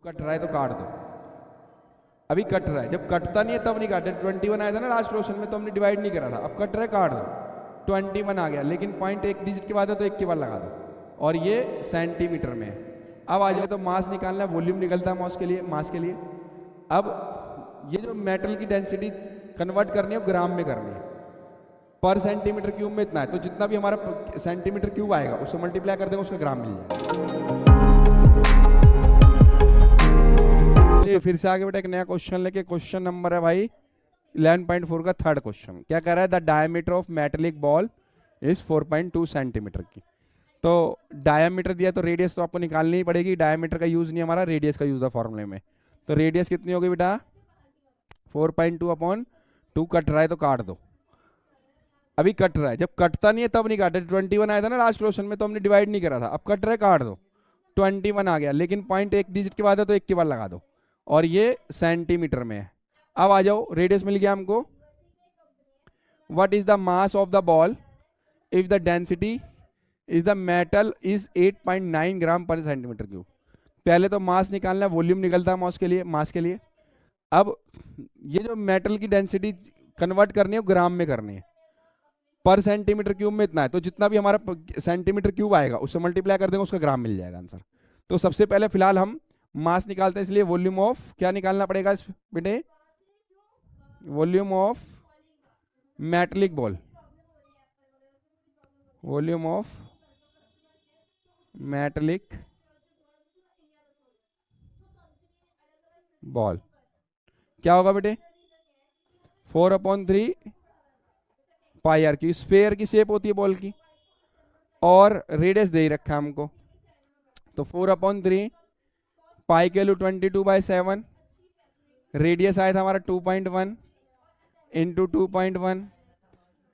Cut रहा है तो काट दो। अभी कट रहा है, जब कटता नहीं है तब नहीं काटे। 21 आया था ना लास्ट क्वेश्चन में, तो हमने डिवाइड नहीं करा था। अब कट रहा है, काट दो। 21 आ गया, लेकिन पॉइंट एक डिजिट के बाद है तो एक के बाद लगा दो, और ये सेंटीमीटर में है। अब आ जाए तो मास निकालना है, वॉल्यूम निकलता है मास के लिए। अब ये जो मेटल की डेंसिटी कन्वर्ट करनी है वो ग्राम में करनी है। पर सेंटीमीटर क्यूब में इतना है, तो जितना भी हमारा सेंटीमीटर क्यूब आएगा उससे मल्टीप्लाई कर देंगे, उसका ग्राम मिल जाएगा। तो फिर से आगे बेटा एक नया क्वेश्चन लेके, क्वेश्चन नंबर है भाई 11.4 का थर्ड क्वेश्चन। क्या कह रहा है? The diameter of metallic ball is 4.2 centimetre की। तो डायमीटर दिया तो रेडियस तो आपको निकालनी ही पड़ेगी। डायमीटर का यूज नहीं, हमारा रेडियस का यूज है फॉर्मूले में। तो रेडियस कितनी होगी बेटा? 4.2/2। कट रहा है तो काट दो। अभी कट रहा है, जब कटता नहीं है तब नहीं काटे। 21 आया था ना लास्ट क्वेश्चन में, तो हमने डिवाइड नहीं करा था। अब कट रहा है, काट दो। 21 आ गया, लेकिन पॉइंट एक डिजिट के बाद है तो एक के बाद लगा दो, और ये सेंटीमीटर में है। अब आ जाओ, रेडियस मिल गया हमको। What is the mass of the ball if the density is the metal is 8.9 ग्राम पर सेंटीमीटर क्यूब। पहले तो मास निकालना है, वॉल्यूम निकलता है मास के लिए। अब ये जो मेटल की डेंसिटी कन्वर्ट करनी है वो ग्राम में करनी है। पर सेंटीमीटर क्यूब में इतना है, तो जितना भी हमारा सेंटीमीटर क्यूब आएगा उससे मल्टीप्लाई कर देंगे, उसका ग्राम मिल जाएगा आंसर। तो सबसे पहले फिलहाल हम मास निकालते हैं, इसलिए वॉल्यूम ऑफ क्या निकालना पड़ेगा इस बेटे? Volume of metallic ball. Volume of metallic ball क्या होगा बेटे? 4/3 पाई आर की। स्फेयर की शेप होती है बॉल की, और रेडियस दे ही रखा है हमको। तो 4/3 पाई के वैल्यू 22/7। रेडियस आया था हमारा 2.1 इंटू 2.1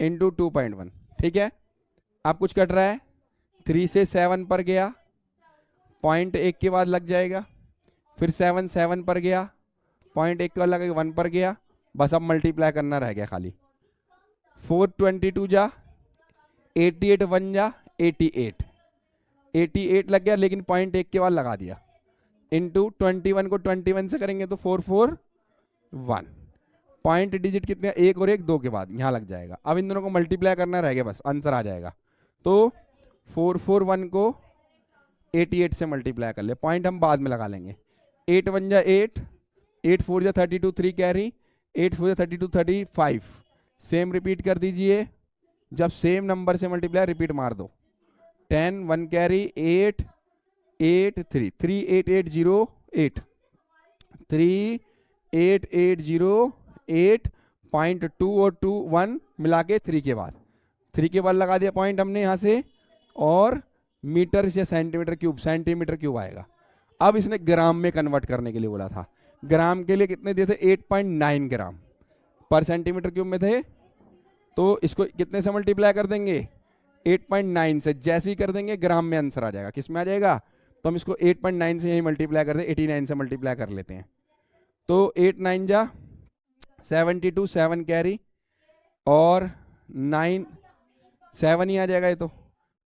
इंटू 2.1। ठीक है, अब कुछ कट रहा है, 3 से 7 पर गया, पॉइंट एक के बाद लग जाएगा। फिर 7 पर गया, पॉइंट एक के बाद लगा, 1 पर गया। बस अब मल्टीप्लाई करना रह गया खाली। 422 जा 88, 1 जा 88 लग गया, लेकिन पॉइंट एक के बाद लगा दिया। इंटू 21 को 21 से करेंगे तो 441। पॉइंट डिजिट कितने? एक और एक, 2 के बाद यहाँ लग जाएगा। अब इन दोनों को मल्टीप्लाई करना रह गया, बस आंसर आ जाएगा। तो 441 को 88 से मल्टीप्लाई कर ले, पॉइंट हम बाद में लगा लेंगे। 8 1 जा 8, 8 4 जा 32, 3 कैरी, 8 4 जा 32, 35। सेम रिपीट कर दीजिए, जब सेम नंबर से मल्टीप्लाई रिपीट मार दो। 10 1 कैरी, 8 8 3 38808 38808 पॉइंट 2 और 2 1 मिला के 3 के बाद लगा दिया पॉइंट हमने यहाँ से, और मीटर से सेंटीमीटर क्यूब आएगा। अब इसने ग्राम में कन्वर्ट करने के लिए बोला था। ग्राम के लिए कितने दिए थे? 8.9 ग्राम पर सेंटीमीटर क्यूब में थे। तो इसको कितने से मल्टीप्लाई कर देंगे? 8.9 से। जैसे ही कर देंगे ग्राम में आंसर आ जाएगा। किस में आ जाएगा? तो हम इसको 8.9 से यही मल्टीप्लाई कर दें, 89 से मल्टीप्लाई कर लेते हैं। तो 8 9 जा 72, 7 कैरी, और 9 7 ही आ जाएगा ये तो।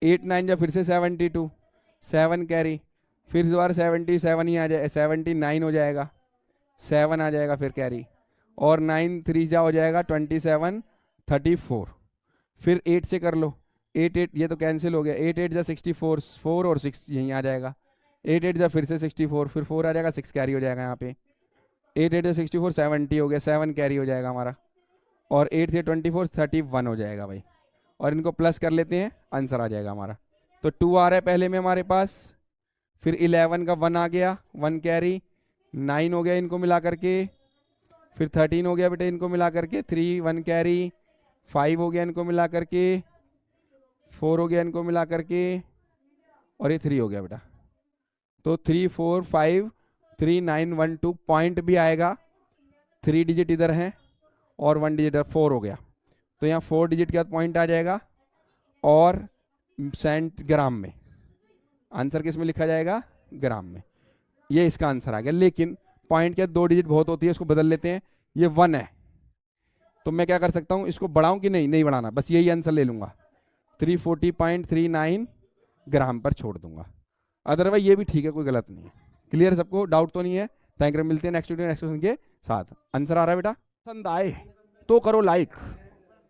8 9 जा फिर से 72, 7 कैरी, फिर दोबारा 77 ही आ जाएगा, 79 हो जाएगा, 7 आ जाएगा फिर कैरी, और 9 3 जा हो जाएगा 27 34। फिर 8 से कर लो, 8 8 ये तो कैंसिल हो गया, 8 8 जा 64, 4 और 6 यहीं आ जाएगा। 8 8 जा फिर से 64, फिर 4 आ जाएगा, 6 कैरी हो जाएगा यहाँ पे। 8 8 जा 64, 70 हो गया, 7 कैरी हो जाएगा हमारा, और 8 से 24 31 हो जाएगा भाई। और इनको प्लस कर लेते हैं, आंसर आ जाएगा हमारा। तो 2 आ रहा है पहले में हमारे पास, फिर 11 का 1 आ गया, 1 कैरी, 9 हो गया इनको मिला करके, फिर 13 हो गया बेटे इनको मिला करके, 3 1 कैरी, 5 हो गया इनको मिला करके, 4 हो गया इनको मिला करके, और ये 3 हो गया बेटा। तो 3 4 5 3 9 1 2 पॉइंट भी आएगा, 3 डिजिट इधर है और 1 डिजिट 4 हो गया। तो यहाँ 4 डिजिट के बाद पॉइंट आ जाएगा, और सेंट ग्राम में आंसर किस में लिखा जाएगा? ग्राम में। ये इसका आंसर आ गया। लेकिन पॉइंट के 2 डिजिट बहुत होती है, इसको बदल लेते हैं। ये 1 है, तो मैं क्या कर सकता हूँ, इसको बढ़ाऊं कि नहीं बढ़ाना, बस यही आंसर ले लूंगा। 340.39 ग्राम पर छोड़ दूंगा। अदरवाइज ये भी ठीक है, कोई गलत नहीं है। क्लियर सबको, डाउट तो नहीं है? थैंक यू, मिलते हैं नेक्स्ट वीडियो नेक्स्ट क्वेश्चन के साथ। आंसर आ रहा है बेटा? पसंद आए तो करो लाइक,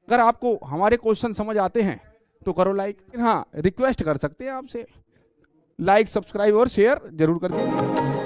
अगर आपको हमारे क्वेश्चन समझ आते हैं तो करो लाइक। हाँ, रिक्वेस्ट कर सकते हैं आपसे, लाइक सब्सक्राइब और शेयर जरूर कर दीजिए।